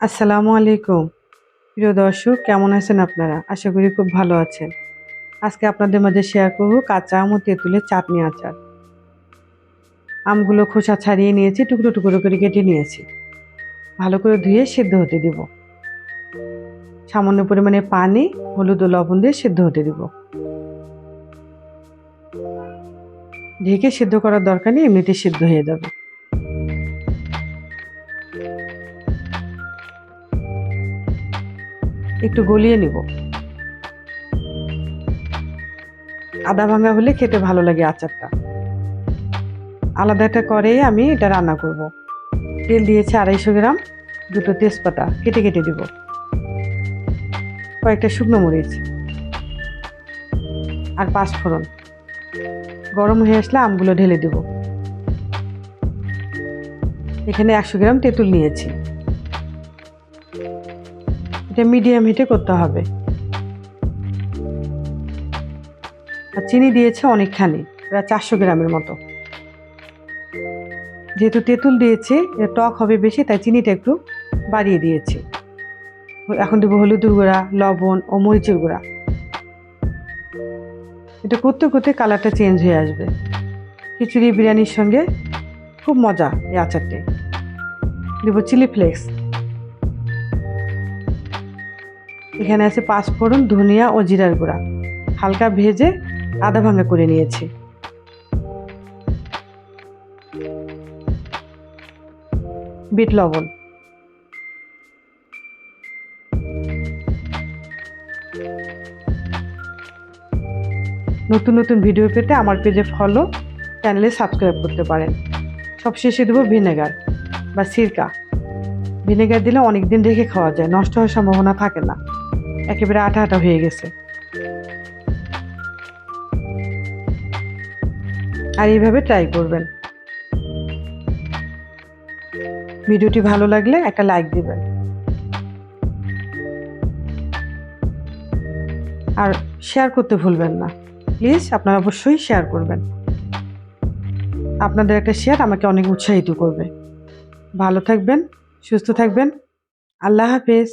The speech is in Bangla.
আসসালামু আলাইকুম। প্রিয় দর্শক, কেমন আছেন আপনারা? আশা করি খুব ভালো আছেন। আজকে আপনাদের মাঝে শেয়ার করব কাঁচা আম ও তেঁতুলের চাটনি আচার। আমগুলো খোসা ছাড়িয়ে নিয়েছি, টুকরো টুকরো করে কেটে নিয়েছি। ভালো করে ধুয়ে সেদ্ধ হতে দিব। সামান্য পরিমাণে পানি, হলুদ ও লবণ দিয়ে সেদ্ধ হতে দিব। ঢেকে সেদ্ধ করার দরকার নেই, এমনিতে সেদ্ধ হয়ে যাবে। একটু গলিয়ে নিব। আধা ভাঙা হলে খেতে ভালো লাগে আচারটা। আলাদা একটা কড়াইয়ে আমি এটা রান্না করব। তেল দিয়েছি 250 গ্রাম, দুটো তেজপাতা কেটে কেটে দিব, কয়েকটা শুকনো মরিচ আর 5 ফোড়ন। গরম হয়ে আসলে আমগুলো ঢেলে দেব। এখানে 100 গ্রাম তেঁতুল নিয়েছি। এটা মিডিয়াম হিটে করতে হবে। আর চিনি দিয়েছে অনেকখানি, প্রায় 400 গ্রামের মতো। যেহেতু তেঁতুল দিয়েছি, টক হবে বেশি, তাই চিনিটা একটু বাড়িয়ে দিয়েছি। এখন দেবো হলুদের গুঁড়া, লবণ ও মরিচের গুঁড়া। এটা করতে করতে কালারটা চেঞ্জ হয়ে আসবে। খিচুড়ি বিরিয়ানির সঙ্গে খুব মজা এই আচারটি। দেবো চিলি ফ্লেক্স। এখানে আছে 5 ফোড়ন, ধনিয়া ও জিরার গুঁড়া। হালকা ভেজে আধা ভাঙা করে নিয়েছি। বিট লবণ। নতুন নতুন ভিডিও পেতে আমার পেজে ফলো, চ্যানেলে সাবস্ক্রাইব করতে পারেন। সবশেষে দেবো ভিনেগার বা সিরকা। ভিনেগার দিলে অনেক দিন রেখে খাওয়া যায়, নষ্ট হওয়ার সম্ভাবনা থাকে না। একেবারে আঠা আঠা হয়ে গেছে। আর এইভাবে ট্রাই করবেন। ভিডিওটি ভালো লাগলে একটা লাইক দিবেন। আর শেয়ার করতে ভুলবেন না। প্লিজ আপনারা অবশ্যই শেয়ার করবেন। আপনাদের একটা শেয়ার আমাকে অনেক উৎসাহিত করবে। ভালো থাকবেন, সুস্থ থাকবেন। আল্লাহ হাফেজ।